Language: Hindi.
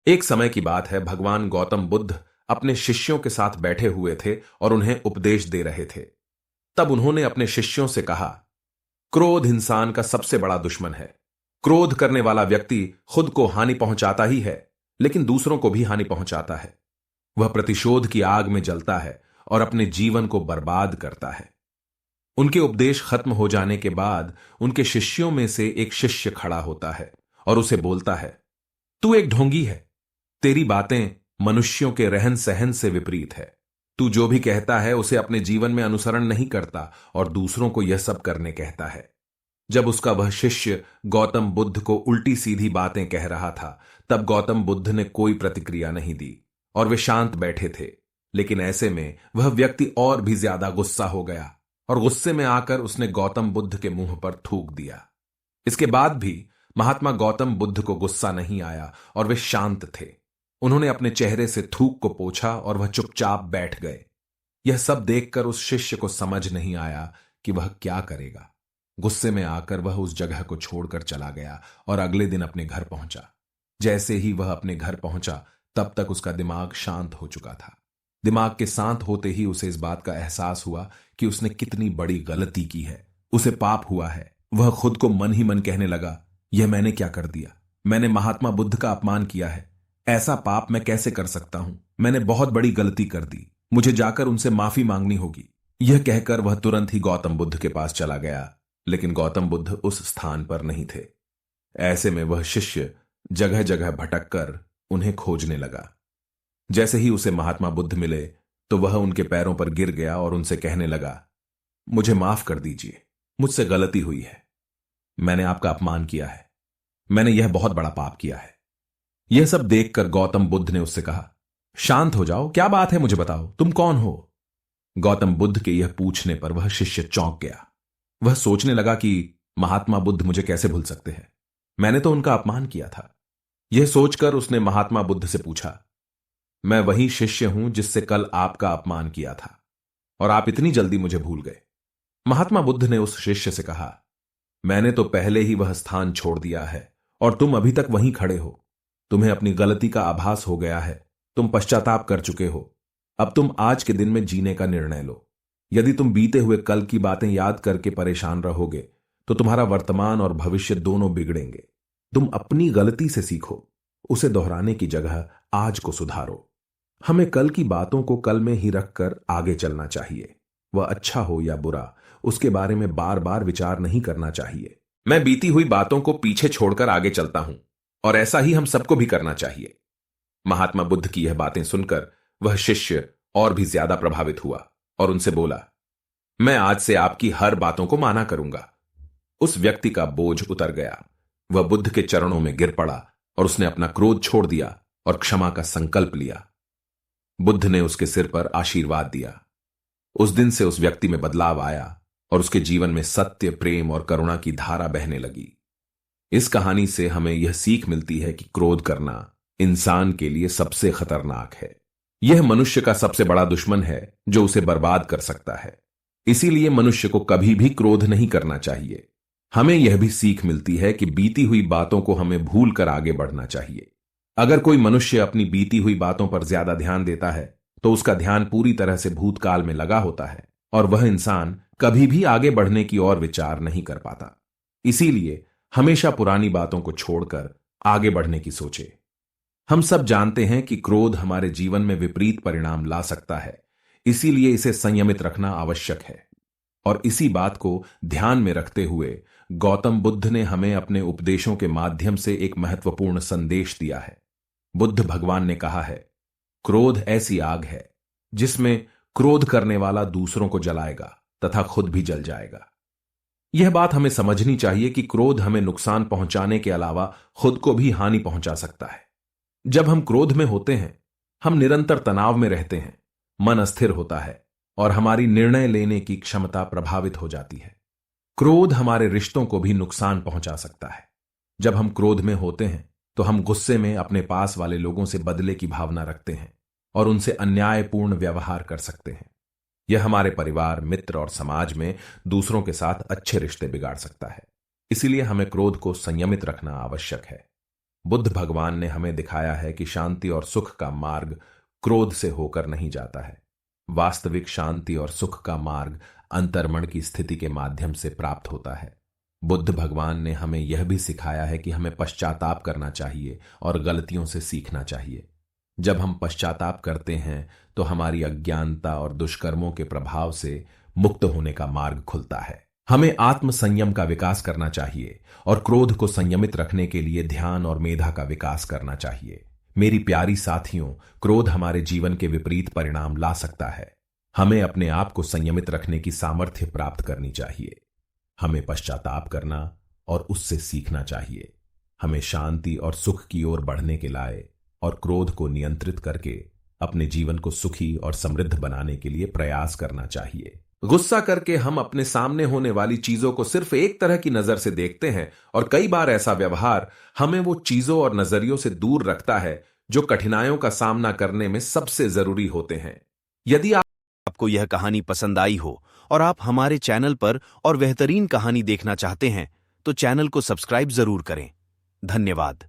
एक समय की बात है, भगवान गौतम बुद्ध अपने शिष्यों के साथ बैठे हुए थे और उन्हें उपदेश दे रहे थे। तब उन्होंने अपने शिष्यों से कहा, क्रोध इंसान का सबसे बड़ा दुश्मन है। क्रोध करने वाला व्यक्ति खुद को हानि पहुंचाता ही है, लेकिन दूसरों को भी हानि पहुंचाता है। वह प्रतिशोध की आग में जलता है और अपने जीवन को बर्बाद करता है। उनके उपदेश खत्म हो जाने के बाद उनके शिष्यों में से एक शिष्य खड़ा होता है और उसे बोलता है, तू एक ढोंगी है। तेरी बातें मनुष्यों के रहन सहन से विपरीत है। तू जो भी कहता है उसे अपने जीवन में अनुसरण नहीं करता और दूसरों को यह सब करने कहता है। जब उसका वह शिष्य गौतम बुद्ध को उल्टी सीधी बातें कह रहा था, तब गौतम बुद्ध ने कोई प्रतिक्रिया नहीं दी और वे शांत बैठे थे। लेकिन ऐसे में वह व्यक्ति और भी ज्यादा गुस्सा हो गया और गुस्से में आकर उसने गौतम बुद्ध के मुंह पर थूक दिया। इसके बाद भी महात्मा गौतम बुद्ध को गुस्सा नहीं आया और वे शांत थे। उन्होंने अपने चेहरे से थूक को पोंछा और वह चुपचाप बैठ गए। यह सब देखकर उस शिष्य को समझ नहीं आया कि वह क्या करेगा। गुस्से में आकर वह उस जगह को छोड़कर चला गया और अगले दिन अपने घर पहुंचा। जैसे ही वह अपने घर पहुंचा, तब तक उसका दिमाग शांत हो चुका था। दिमाग के शांत होते ही उसे इस बात का एहसास हुआ कि उसने कितनी बड़ी गलती की है। उसे पाप हुआ है। वह खुद को मन ही मन कहने लगा, यह मैंने क्या कर दिया? मैंने महात्मा बुद्ध का अपमान किया है। ऐसा पाप मैं कैसे कर सकता हूं? मैंने बहुत बड़ी गलती कर दी। मुझे जाकर उनसे माफी मांगनी होगी। यह कहकर वह तुरंत ही गौतम बुद्ध के पास चला गया, लेकिन गौतम बुद्ध उस स्थान पर नहीं थे। ऐसे में वह शिष्य जगह जगह भटक कर उन्हें खोजने लगा। जैसे ही उसे महात्मा बुद्ध मिले तो वह उनके पैरों पर गिर गया और उनसे कहने लगा, मुझे माफ कर दीजिए, मुझसे गलती हुई है। मैंने आपका अपमान किया है। मैंने यह बहुत बड़ा पाप किया है। यह सब देखकर गौतम बुद्ध ने उससे कहा, शांत हो जाओ, क्या बात है, मुझे बताओ, तुम कौन हो? गौतम बुद्ध के यह पूछने पर वह शिष्य चौंक गया। वह सोचने लगा कि महात्मा बुद्ध मुझे कैसे भूल सकते हैं? मैंने तो उनका अपमान किया था। यह सोचकर उसने महात्मा बुद्ध से पूछा, मैं वही शिष्य हूं जिससे कल आपका अपमान किया था, और आप इतनी जल्दी मुझे भूल गए? महात्मा बुद्ध ने उस शिष्य से कहा, मैंने तो पहले ही वह स्थान छोड़ दिया है और तुम अभी तक वहीं खड़े हो। तुम्हें अपनी गलती का आभास हो गया है। तुम पश्चाताप कर चुके हो। अब तुम आज के दिन में जीने का निर्णय लो। यदि तुम बीते हुए कल की बातें याद करके परेशान रहोगे तो तुम्हारा वर्तमान और भविष्य दोनों बिगड़ेंगे। तुम अपनी गलती से सीखो, उसे दोहराने की जगह आज को सुधारो। हमें कल की बातों को कल में ही रखकर आगे चलना चाहिए। वह अच्छा हो या बुरा, उसके बारे में बार बार विचार नहीं करना चाहिए। मैं बीती हुई बातों को पीछे छोड़कर आगे चलता हूं और ऐसा ही हम सबको भी करना चाहिए। महात्मा बुद्ध की यह बातें सुनकर वह शिष्य और भी ज्यादा प्रभावित हुआ और उनसे बोला, मैं आज से आपकी हर बातों को माना करूंगा। उस व्यक्ति का बोझ उतर गया। वह बुद्ध के चरणों में गिर पड़ा और उसने अपना क्रोध छोड़ दिया और क्षमा का संकल्प लिया। बुद्ध ने उसके सिर पर आशीर्वाद दिया। उस दिन से उस व्यक्ति में बदलाव आया और उसके जीवन में सत्य, प्रेम और करुणा की धारा बहने लगी। इस कहानी से हमें यह सीख मिलती है कि क्रोध करना इंसान के लिए सबसे खतरनाक है। यह मनुष्य का सबसे बड़ा दुश्मन है जो उसे बर्बाद कर सकता है। इसीलिए मनुष्य को कभी भी क्रोध नहीं करना चाहिए। हमें यह भी सीख मिलती है कि बीती हुई बातों को हमें भूल कर आगे बढ़ना चाहिए। अगर कोई मनुष्य अपनी बीती हुई बातों पर ज्यादा ध्यान देता है तो उसका ध्यान पूरी तरह से भूतकाल में लगा होता है और वह इंसान कभी भी आगे बढ़ने की ओर विचार नहीं कर पाता। इसीलिए हमेशा पुरानी बातों को छोड़कर आगे बढ़ने की सोचे। हम सब जानते हैं कि क्रोध हमारे जीवन में विपरीत परिणाम ला सकता है, इसीलिए इसे संयमित रखना आवश्यक है। और इसी बात को ध्यान में रखते हुए गौतम बुद्ध ने हमें अपने उपदेशों के माध्यम से एक महत्वपूर्ण संदेश दिया है। बुद्ध भगवान ने कहा है, क्रोध ऐसी आग है जिसमें क्रोध करने वाला दूसरों को जलाएगा तथा खुद भी जल जाएगा। यह बात हमें समझनी चाहिए कि क्रोध हमें नुकसान पहुंचाने के अलावा खुद को भी हानि पहुंचा सकता है। जब हम क्रोध में होते हैं, हम निरंतर तनाव में रहते हैं, मन अस्थिर होता है और हमारी निर्णय लेने की क्षमता प्रभावित हो जाती है। क्रोध हमारे रिश्तों को भी नुकसान पहुंचा सकता है। जब हम क्रोध में होते हैं तो हम गुस्से में अपने पास वाले लोगों से बदले की भावना रखते हैं और उनसे अन्यायपूर्ण व्यवहार कर सकते हैं। यह हमारे परिवार, मित्र और समाज में दूसरों के साथ अच्छे रिश्ते बिगाड़ सकता है। इसीलिए हमें क्रोध को संयमित रखना आवश्यक है। बुद्ध भगवान ने हमें दिखाया है कि शांति और सुख का मार्ग क्रोध से होकर नहीं जाता है। वास्तविक शांति और सुख का मार्ग अंतर्मन की स्थिति के माध्यम से प्राप्त होता है। बुद्ध भगवान ने हमें यह भी सिखाया है कि हमें पश्चाताप करना चाहिए और गलतियों से सीखना चाहिए। जब हम पश्चाताप करते हैं तो हमारी अज्ञानता और दुष्कर्मों के प्रभाव से मुक्त होने का मार्ग खुलता है। हमें आत्म संयम का विकास करना चाहिए और क्रोध को संयमित रखने के लिए ध्यान और मेधा का विकास करना चाहिए। मेरी प्यारी साथियों, क्रोध हमारे जीवन के विपरीत परिणाम ला सकता है। हमें अपने आप को संयमित रखने की सामर्थ्य प्राप्त करनी चाहिए। हमें पश्चाताप करना और उससे सीखना चाहिए। हमें शांति और सुख की ओर बढ़ने के लाए और क्रोध को नियंत्रित करके अपने जीवन को सुखी और समृद्ध बनाने के लिए प्रयास करना चाहिए। गुस्सा करके हम अपने सामने होने वाली चीजों को सिर्फ एक तरह की नजर से देखते हैं और कई बार ऐसा व्यवहार हमें वो चीजों और नजरियों से दूर रखता है जो कठिनाइयों का सामना करने में सबसे जरूरी होते हैं। यदि आपको यह कहानी पसंद आई हो और आप हमारे चैनल पर और बेहतरीन कहानी देखना चाहते हैं तो चैनल को सब्सक्राइब जरूर करें। धन्यवाद।